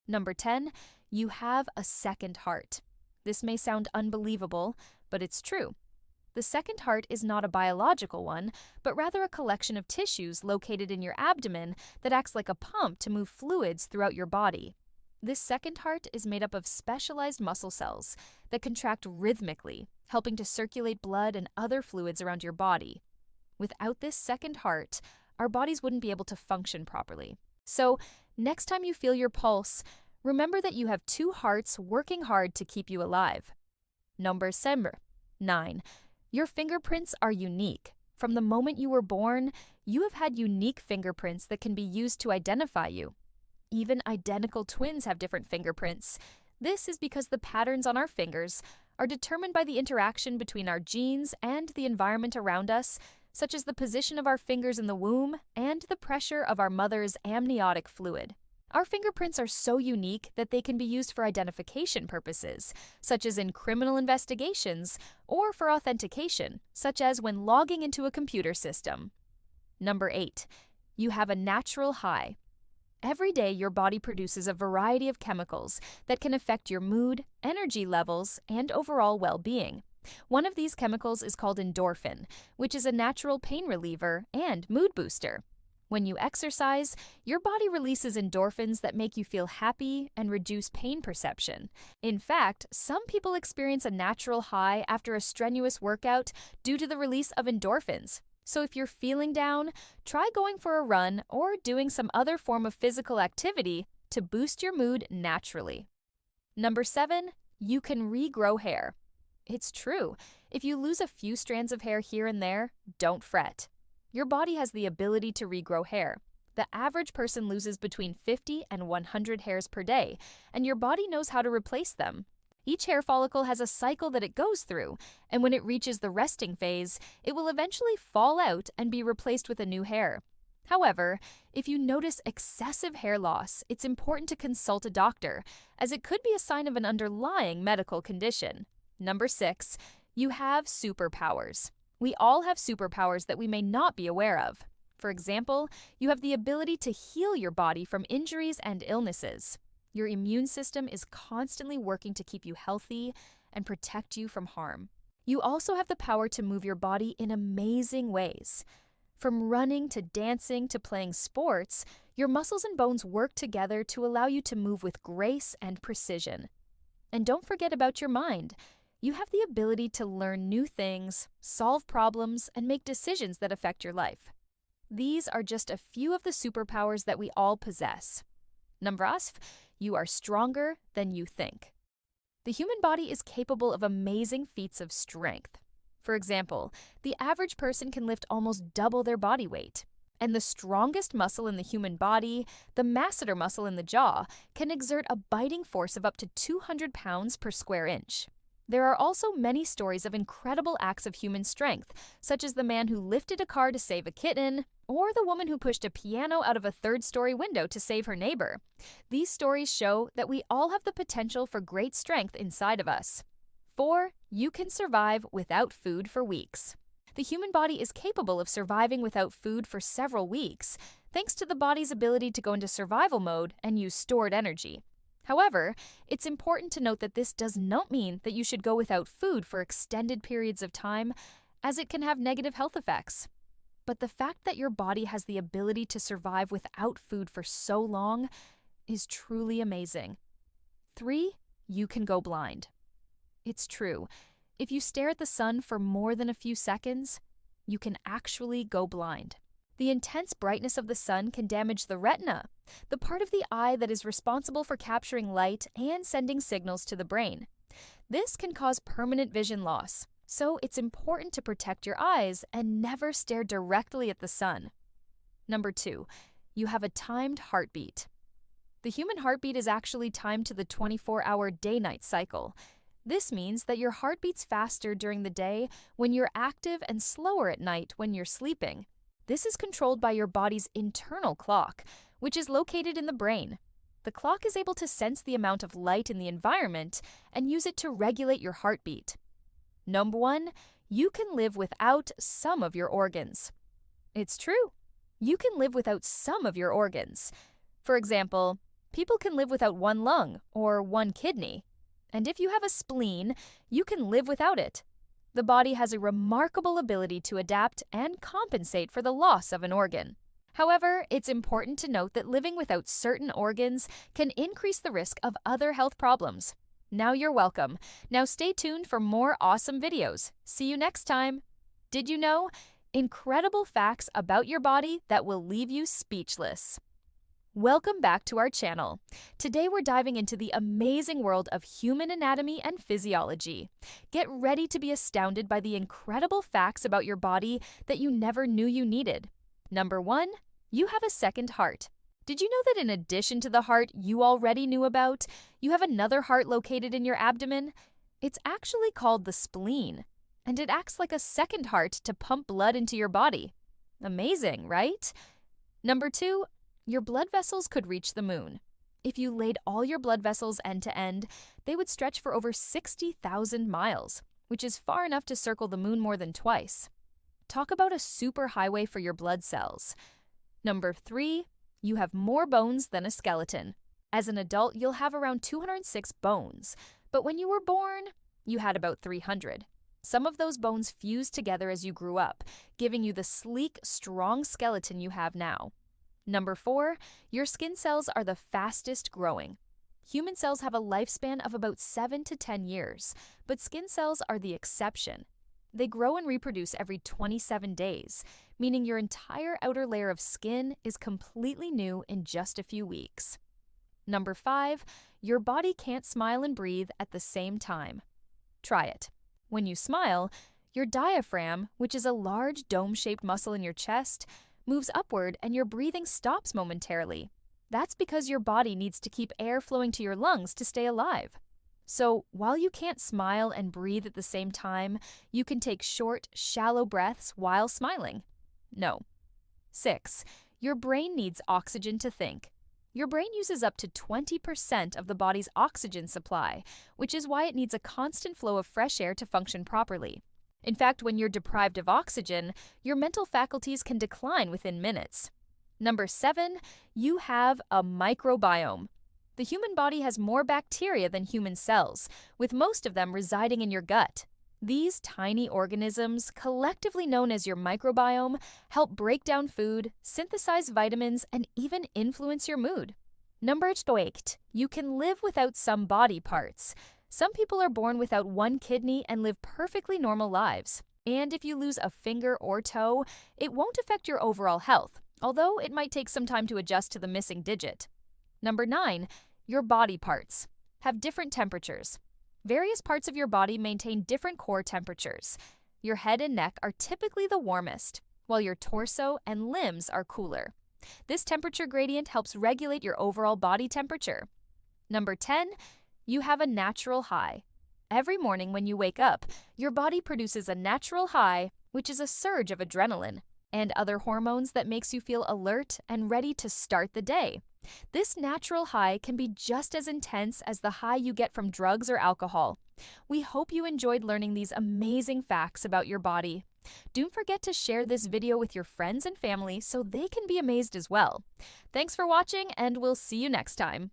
Number 10, you have a second heart. This may sound unbelievable, but it's true. The second heart is not a biological one, but rather a collection of tissues located in your abdomen that acts like a pump to move fluids throughout your body. This second heart is made up of specialized muscle cells that contract rhythmically, helping to circulate blood and other fluids around your body. Without this second heart, our bodies wouldn't be able to function properly. So, next time you feel your pulse, remember that you have two hearts working hard to keep you alive. Number 9. Your fingerprints are unique. From the moment you were born, you have had unique fingerprints that can be used to identify you. Even identical twins have different fingerprints. This is because the patterns on our fingers are determined by the interaction between our genes and the environment around us, such as the position of our fingers in the womb and the pressure of our mother's amniotic fluid. Our fingerprints are so unique that they can be used for identification purposes, such as in criminal investigations, or for authentication, such as when logging into a computer system. Number 8. You have a natural high. Every day, your body produces a variety of chemicals that can affect your mood, energy levels, and overall well-being. One of these chemicals is called endorphin, which is a natural pain reliever and mood booster. When you exercise, your body releases endorphins that make you feel happy and reduce pain perception. In fact, some people experience a natural high after a strenuous workout due to the release of endorphins. So if you're feeling down, try going for a run or doing some other form of physical activity to boost your mood naturally. Number 7, you can regrow hair. It's true. If you lose a few strands of hair here and there, don't fret. Your body has the ability to regrow hair. The average person loses between 50 and 100 hairs per day, and your body knows how to replace them. Each hair follicle has a cycle that it goes through, and when it reaches the resting phase, it will eventually fall out and be replaced with a new hair. However, if you notice excessive hair loss, it's important to consult a doctor, as it could be a sign of an underlying medical condition. Number 6, you have superpowers. We all have superpowers that we may not be aware of. For example, you have the ability to heal your body from injuries and illnesses. Your immune system is constantly working to keep you healthy and protect you from harm. You also have the power to move your body in amazing ways. From running to dancing to playing sports, your muscles and bones work together to allow you to move with grace and precision. And don't forget about your mind. You have the ability to learn new things, solve problems, and make decisions that affect your life. These are just a few of the superpowers that we all possess. Number 8, you are stronger than you think. The human body is capable of amazing feats of strength. For example, the average person can lift almost double their body weight. And the strongest muscle in the human body, the masseter muscle in the jaw, can exert a biting force of up to 200 pounds per square inch. There are also many stories of incredible acts of human strength, such as the man who lifted a car to save a kitten, or the woman who pushed a piano out of a third-story window to save her neighbor. These stories show that we all have the potential for great strength inside of us. 4, you can survive without food for weeks. The human body is capable of surviving without food for several weeks, thanks to the body's ability to go into survival mode and use stored energy. However, it's important to note that this does not mean that you should go without food for extended periods of time, as it can have negative health effects. But the fact that your body has the ability to survive without food for so long is truly amazing. 3, you can go blind. It's true. If you stare at the sun for more than a few seconds, you can actually go blind. The intense brightness of the sun can damage the retina, the part of the eye that is responsible for capturing light and sending signals to the brain. This can cause permanent vision loss, so it's important to protect your eyes and never stare directly at the sun. Number 2, you have a timed heartbeat. The human heartbeat is actually timed to the 24-hour day-night cycle. This means that your heart beats faster during the day when you're active and slower at night when you're sleeping. This is controlled by your body's internal clock, which is located in the brain. The clock is able to sense the amount of light in the environment and use it to regulate your heartbeat. Number 1, you can live without some of your organs. It's true. You can live without some of your organs. For example, People can live without one lung or one kidney. And if you have a spleen, you can live without it. The body has a remarkable ability to adapt and compensate for the loss of an organ. However, it's important to note that living without certain organs can increase the risk of other health problems. Now you're welcome. Now stay tuned for more awesome videos. See you next time. Did you know? Incredible facts about your body that will leave you speechless. Welcome back to our channel. Today we're diving into the amazing world of human anatomy and physiology. Get ready to be astounded by the incredible facts about your body that you never knew you needed. Number 1, you have a second heart. Did you know that in addition to the heart you already knew about, you have another heart located in your abdomen? It's actually called the spleen, and it acts like a second heart to pump blood into your body. Amazing, right? Number 2, your blood vessels could reach the moon. If you laid all your blood vessels end to end, they would stretch for over 60,000 miles, which is far enough to circle the moon more than twice. Talk about a superhighway for your blood cells. Number 3, you have more bones than a skeleton. As an adult, you'll have around 206 bones, but when you were born, you had about 300. Some of those bones fused together as you grew up, giving you the sleek, strong skeleton you have now. Number 4, your skin cells are the fastest growing. Human cells have a lifespan of about 7 to 10 years, but skin cells are the exception. They grow and reproduce every 27 days, meaning your entire outer layer of skin is completely new in just a few weeks. Number 5, your body can't smile and breathe at the same time. Try it. When you smile, your diaphragm, which is a large dome-shaped muscle in your chest, moves upward and your breathing stops momentarily. That's because your body needs to keep air flowing to your lungs to stay alive. So, while you can't smile and breathe at the same time, you can take short, shallow breaths while smiling. No. 6. Your brain needs oxygen to think. Your brain uses up to 20% of the body's oxygen supply, which is why it needs a constant flow of fresh air to function properly. In fact, when you're deprived of oxygen, your mental faculties can decline within minutes. Number 7, you have a microbiome. The human body has more bacteria than human cells, with most of them residing in your gut. These tiny organisms, collectively known as your microbiome, help break down food, synthesize vitamins, and even influence your mood. Number 8, you can live without some body parts. Some people are born without one kidney and live perfectly normal lives. And if you lose a finger or toe, it won't affect your overall health, although it might take some time to adjust to the missing digit. Number 9, your body parts have different temperatures. Various parts of your body maintain different core temperatures. Your head and neck are typically the warmest, while your torso and limbs are cooler. This temperature gradient helps regulate your overall body temperature. Number 10, you have a natural high. Every morning when you wake up, your body produces a natural high, which is a surge of adrenaline and other hormones that makes you feel alert and ready to start the day. This natural high can be just as intense as the high you get from drugs or alcohol. We hope you enjoyed learning these amazing facts about your body. Don't forget to share this video with your friends and family so they can be amazed as well. Thanks for watching, and we'll see you next time.